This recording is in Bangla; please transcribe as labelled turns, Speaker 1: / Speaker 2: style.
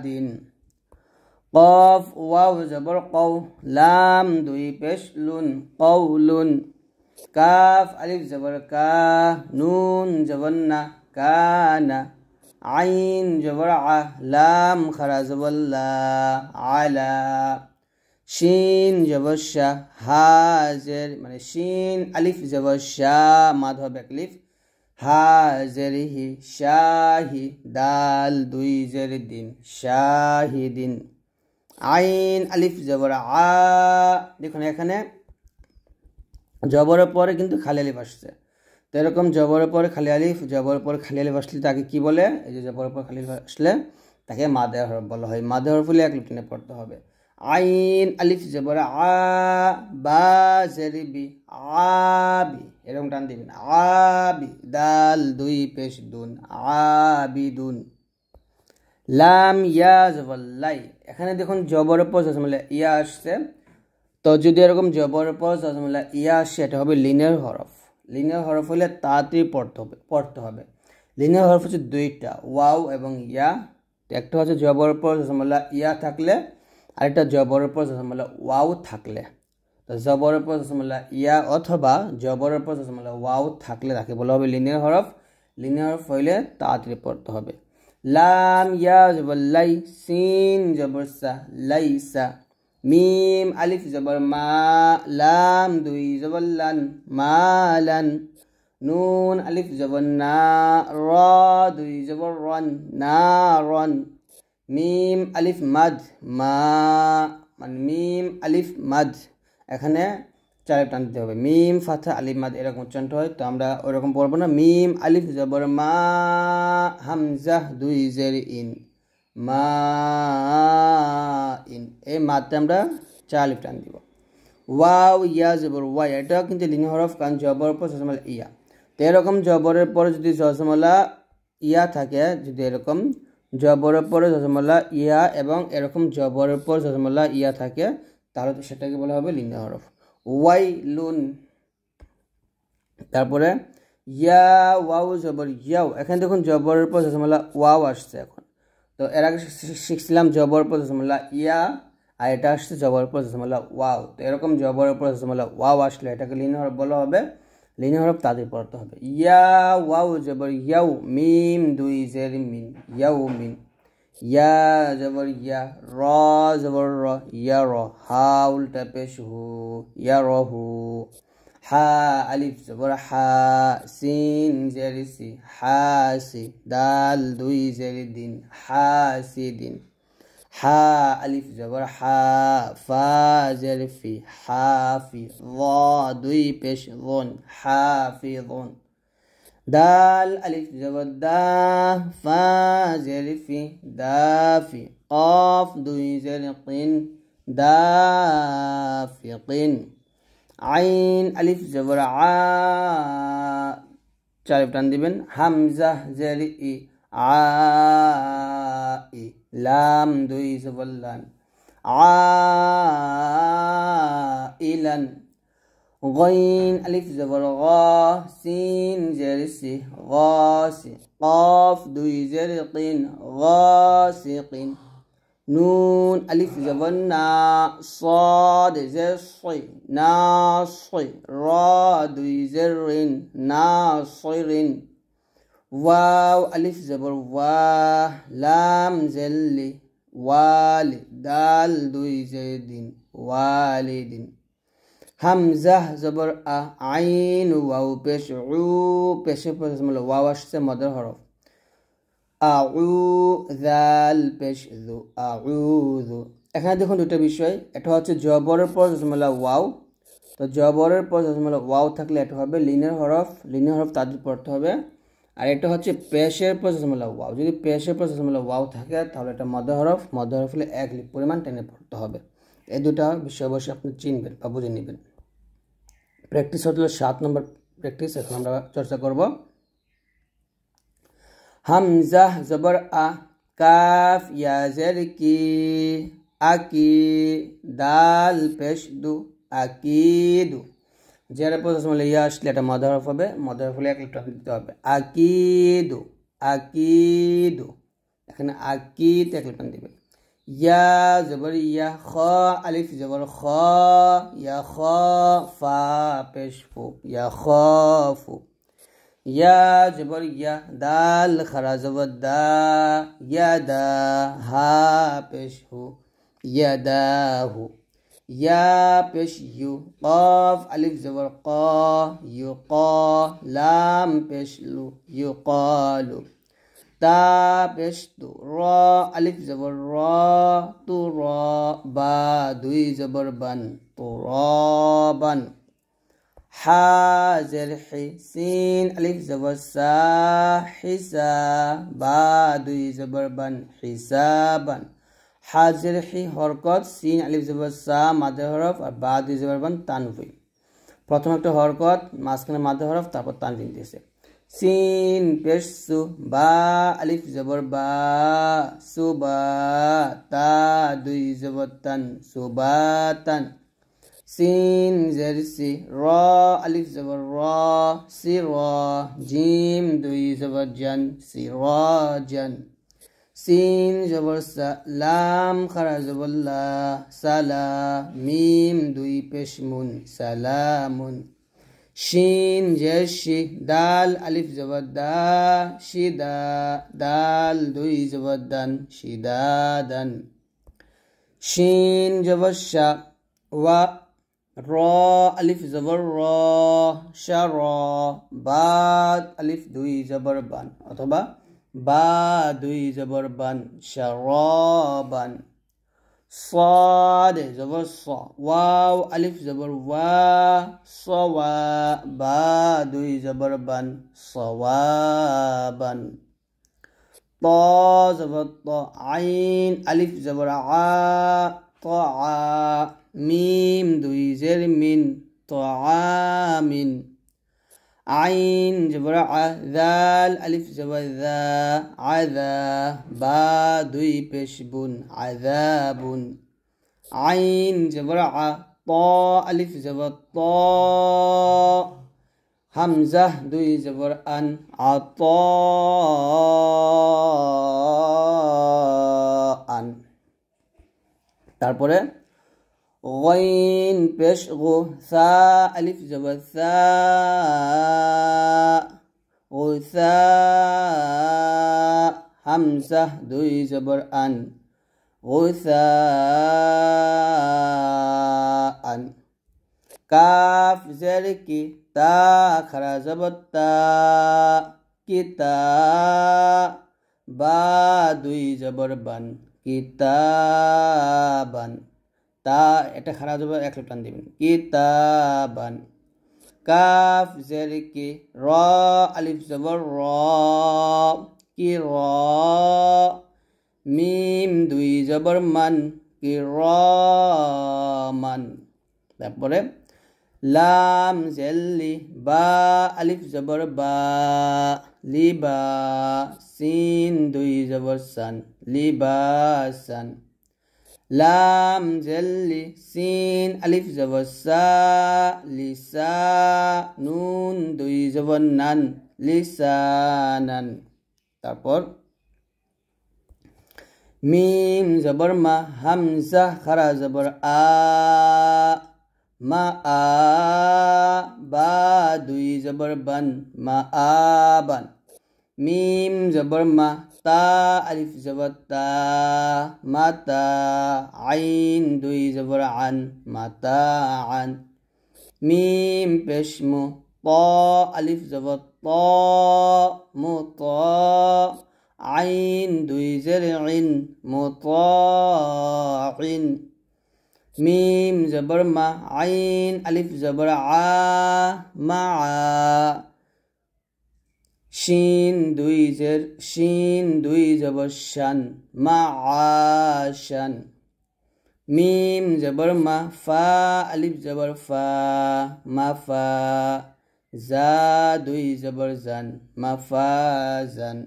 Speaker 1: দিন। কফ ওয়াও জবর কও, লাম দুই পেশ লুন, কওলুন। কাফ আলিফ জবর কা, নুন জবর না, কানা। আইন জবর আ, লাম খারা জবর লা, আলা। শিন জবর শা, হাজের মানে শিন আলিফ জবর শা, মাদ হবে এক লিফ, হাজেরিহি, শাহি। দাল দুই জের দিন, শাহিদিন। আইন আলিফ জবর আ, দেখুন এখানে জবরের পরে কিন্তু খালি আলিফ আসছে। তো এরকম জবরের পরে খালি আলিফ, জবরের পরে খালি আলিফ আসলে তাকে কি বলে? এই যে জবরের পরে খালি আলিফ আসলে তাকে মাদে হরফ বলা হয়। মাদে হরফ হলে এক লিফ টেনে পড়তে হবে। আইন আলিফ জবর আ, বা জেরি বি, আবি, এরকম টান দিবেন, আবি। দাল দুই পেশ দুন, আবিদুন। লাম ইয়া জবর লাই, এখানে দেখুন জবরের পর জজমুল্লাহ ইয়া আসছে। তো যদি এরকম জবরের পর জজমুল্লাহ ইয়া আসে, এটা হবে লিনের হরফ। লিনের হরফ হলে তাড়াতাড়ি পড়তে হবে। লিনের হরফ হচ্ছে দুইটা, ওয়াও এবং ইয়া। একটা হচ্ছে জবরের পর জজমুল্লাহ ইয়া থাকলে, আরেকটা জবরের পর জজমুল্লাহ ওয়াও থাকলে। তো জবরের পর জজমুল্লাহ ইয়া অথবা জবরের পর জজমুল্লাহ ওয়াও থাকলে তাকে বলা হবে লিনের হরফ। লিনের হরফ হইলে তাড়াতাড়ি পড়তে হবে। লাম ইয়া জবর লাই, সিন জবর সা, লাইসা। মিম আলিফ জবর মা, লাম দুই জবর লান, মালান। নুন আলিফ জবর না, র দুই জবর রন, নারন। মিম আলিফ মাদ, মা মানে মিম আলিফ মাদ, এখানে চার টান দিতে হবে। মিম ফাথা আলিফ মাদ এরকম উচ্চারণ হয়, তো আমরা ওরকম পড়বো না। মিম আলিফ জবর মা, হামজা দুই জের ইন, মা ইন, এই মাদটা আমরা চার আলিফ টান দিব। ওয়াও ইয়া জবর ওয়াই, এটাও কিন্তু লিনের হরফ, কারণ জবরের পর জজমালা ইয়া। তো এরকম জবরের পরে যদি জজমালা ইয়া থাকে, যদি এরকম জবরের পরে জজমালা ইয়া এবং এরকম জবরের পর জজমালা ইয়া থাকে, তাহলে তো সেটাকে বলা হবে লিনের হরফ। ওয়াই লুন। তারপরে ইয়া ওয়াও জবর ইয়াও, এখানে দেখুন জবরের পর জজমালা ওয়াও আসছে। এখন তো এর আগে শিখছিলাম জবরের পর জজমালা ইয়া, আর এটা আসছে জবরের পর জজমালা ওয়াও। তো এরকম জবরের পর জজমালা ওয়াও আসলে এটাকে লিনের হরফ বলা হবে। লিনের হরফ তাদের পড়তে হবে। ইয়া ওয়াও জবর ইয়াও, মিম দুই জের মিন, ইয়াও মিন। ইয়া জবর ইয়া, র জবর র, ইয়া র। হা উল্টা পেশ হু, ইয়া র হু। হা আলিফ জবর হা, সিন জের সি, হাসি। দাল দুই জের দিন, হাসিদিন। হা আলিফ জবর হা, ফা জের ফি, হাফি। য দুই পেশ যন, হাফিযুন। দাল আলিফ জবর দা, ফা জের ফি, দাফি। কফ দুই জের কিন, দাফিকিন। আইন আলিফ জবর আ, চার টান দিবেন। হামজা জের ই, আই। লাম দুই জবর লান, আইলান। গইন আলিফ জবর গ, সিন জের সি, গাসি। কফ দুই জের কিন, গাসিকিন। নুন আলিফ জবর না, صاد জের সই, নাসি। র দুই জের রিন, নাসিরিন। ওয়াও আলিফ জবর ওয়া, লাম জেল্লি, ওয়ালি। দাল দুই জের দিন, ওয়ালিদিন। হামজা জবর আ, আইন ওয়াও পেশ উ, পেশে পেশ ওয়াও আসছে মদের হরফ। আউ জাল পেশ যু, আউযু। এখানে দেখুন দুটো বিষয়, এটা হচ্ছে জবরের পর জজমালা ওয়াও। তো জবরের পর জজমালা ওয়াও থাকলে এটা হবে লিনের হরফ। লিনের হরফ তাদের পড়তে হবে। আর এটা হচ্ছে পেশের পর জজমালা ওয়াও। যদি পেশের পর জজমালা ওয়াও থাকে তাহলে এটা মদ হরফ। মদ হরফ হলে এক লিফ পরিমাণ টেনে পড়তে হবে। এই দুটা বিষয় অবশ্যই আপনি চিনবেন বা বুঝে নেবেন। প্র্যাকটিস হলো 7 নম্বর প্র্যাকটিস, এখন আমরা চর্চা করব। হামজা জবর আ, কাফ ইয়া জের কি, আকি। দাল পেশ দু, আকিদু। জেরের পর জজমালা ইয়া আসলে এটা মদ হরফ হবে। মদ হরফ হলে এক লিফ টান দিতে হবে। আকিদু, আকিদু। এখানে আকিত এক লিপ টান দিবেন ইয়া জবর ইয়া খ আলিফ জবর খ ইয়া খ ফা পেশ ফু ইয়া খাফু ইয়া জবর ইয়া দাল খারা জবর দা ইয়া দা হা পেশ হু ইয়া দাহু ইয়া পেশ ইউ কফ আলিফ জবর ক ইউ ক লাম পেশ লু ইউ কলু তা পেশ তু র আলিফ জবর র তু র বা দুই জবর বান তু র বান হা জের হি সিন আলিফ জবর সা হিসা বা দুই জবর বান হিসাবান হা জের হি হরকত সিন আলিফ জবর সা মাদে হরফ আর বা দুই জবর বান তানভীন প্রথম একটা হরকত মাঝখানে মাদে হরফ তারপর তানভীন দিয়েছে সিন পেশ সু বা আলিফ জবর বা সুবা তা দুই জবর তান সুবাতান সিন জের সি র আলিফ জবর র সি র জিম দুই জবর জান সি র জান সিন জবর সা লাম খারা জবর লা সালা মিম দুই পেশ মুন সালামুন শিন জের শি দাল আলিফ জবর দা শিদা দাল দুই জবর দান শিদাদান শিন জবর শা ওয়া র আলিফ জবর র শার বা আলিফ দুই জবর বান অথবা বা দুই জবর বান শারাবান صاد জবর স ওয়াও আলিফ জবর ওয়া সওয়া বা দুই জবর বান সওয়াবান ত জবর ত আইন আলিফ জবর আ ত আ মিম দুই জের মিন ত আমিন আইন জবর আ দাল আলিফ জবর দা আদা বা দুই পেশ বুন আযাবুন আইন জবর আ ত আলিফ জবর ত হামজা দুই জবর আন আত আন তারপরে غين পেশ গো সা আলিফ জবর সা গুসা হামজা দুই জবর আন গুসা আন কাফ জের কি তা খারা জবর তা কিতা বা দুই জবর বান কিতাবান তা এটা খারা জবর এক টান দিবেন কিতাবান কাফ জের কি র আলিফ জবর র কি র মিম দুই জবর মান কি র মান তারপরে লাম জেল্লি বা আলিফ জবর বা লিবা সিন দুই জবর সান লিবাসান লাম জেল্লি সিন আলিফ জবর সা লিসা নুন দুই জবর নান লিসানান তারপর মিম জবর মা হামজা খারা জবর আ মা আ বা দুই জবর বান মা আবান মিম জবর মা তা আলিফ জবর তা মাতা আইন দুই জবর আন মাতা আন মিম পেশ মু ত আলিফ জবর ত মুত আইন দুই জের ইন মুতাইন মিম জবর মা আইন আলিফ জবর আ মা শিন দুই জবর শান মা আশান মিম জবর মা ফা আলিফ জবর ফা মা ফা জা দুই জবর জান মা ফা জান